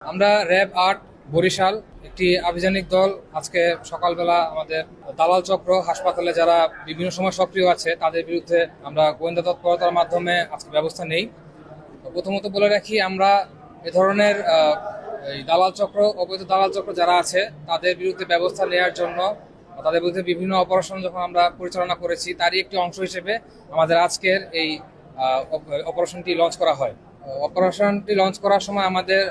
আমরা র্যাব ৮ বরিশাল একটি আভিযানিক দল আজকে সকালবেলা আমাদের দালাল চক্র হাসপাতালে যারা বিভিন্ন সময় সক্রিয় আছে তাদের বিরুদ্ধে আমরা গোয়েন্দা তৎপরতার মাধ্যমে আজকে ব্যবস্থা নেই। প্রথমত বলে রাখি, আমরা এ ধরনের এই দালাল চক্র, অবৈধ দালাল চক্র যারা আছে তাদের বিরুদ্ধে ব্যবস্থা নেওয়ার জন্য তাদের বিরুদ্ধে বিভিন্ন অপারেশন যখন আমরা পরিচালনা করেছি তারই একটি অংশ হিসেবে আমাদের আজকের এই অপারেশনটি লঞ্চ করা হয়। অপারেশনটি লঞ্চ করার সময় আমাদের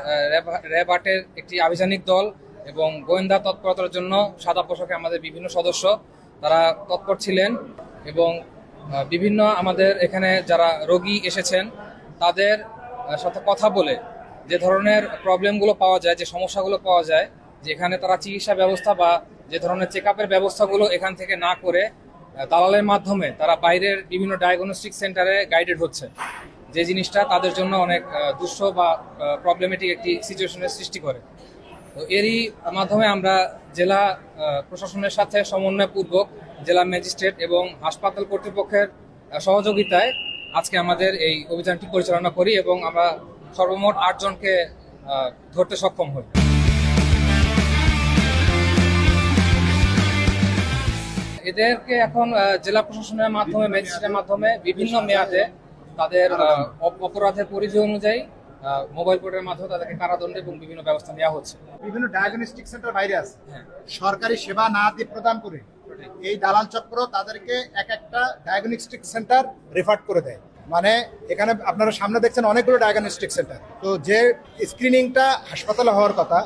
র্যাব ৮-এর একটি আভিযানিক দল এবং গোয়েন্দা তৎপরতার জন্য সাদা পোশাকে আমাদের বিভিন্ন সদস্য তারা তৎপর ছিলেন এবং বিভিন্ন আমাদের এখানে যারা রোগী এসেছেন তাদের সাথে কথা বলে যে ধরনের প্রবলেমগুলো পাওয়া যায়, যে সমস্যাগুলো পাওয়া যায়, যে এখানে তারা চিকিৎসা ব্যবস্থা বা যে ধরনের চেক আপের ব্যবস্থাগুলো এখান থেকে না করে দালালের মাধ্যমে তারা বাইরের বিভিন্ন ডায়াগনস্টিক সেন্টারে গাইডেড হচ্ছে, যে জিনিসটা তাদের জন্য অনেক দুঃস্থ বা প্রবলেমেটিক একটি সিচুয়েশনের সৃষ্টি করে। তো এরই মাধ্যমে আমরা জেলা প্রশাসনের সাথে সমন্বয়পূর্বক জেলা ম্যাজিস্ট্রেট এবং হাসপাতাল কর্তৃপক্ষের সহযোগিতায় আজকে আমাদের এই অভিযানটি পরিচালনা করি এবং আমরা সর্বমোট ৮ জনকে ধরতে সক্ষম হই। এদেরকে এখন জেলা প্রশাসনের মাধ্যমে, ম্যাজিস্ট্রেটের মাধ্যমে বিভিন্ন মেয়াদে তাদের অপরাধের পরিধি অনুযায়ী মোবাইল কোর্টের মাধ্যমে তাদেরকে কারাদণ্ড এবং বিভিন্ন ব্যবস্থা নেওয়া হচ্ছে। বিভিন্ন ডায়াগনস্টিক সেন্টার বাইরে আছে, সরকারি সেবা না দিয়ে প্রদান করে এই দালাল চক্র তাদেরকে এক একটা ডায়াগনস্টিক সেন্টার রেফার করে দেয়। মানে এখানে আপনারা সামনে দেখছেন অনেকগুলো ডায়াগনস্টিক সেন্টার। তো যে স্ক্রিনিংটা হাসপাতালে হওয়ার কথা,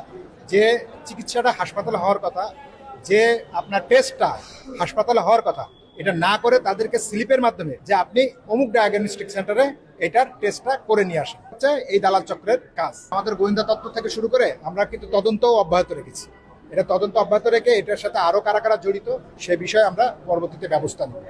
যে চিকিৎসাটা হাসপাতালে হওয়ার কথা, যে আপনার টেস্টটা হাসপাতালে হওয়ার কথা, এটা না করে তাদেরকে স্লিপের মাধ্যমে যে আপনি অমুক ডায়াগনস্টিক সেন্টারে এটার টেস্টটা করে নিয়ে আসেন, হচ্ছে এই দালাল চক্রের কাজ। আমাদের গোয়েন্দা তত্ত্ব থেকে শুরু করে আমরা কিন্তু তদন্তও অব্যাহত রেখেছি। এটা তদন্ত অব্যাহত রেখে এটার সাথে আরো কারা কারা জড়িত সে বিষয়ে আমরা পরবর্তীতে ব্যবস্থা নেব।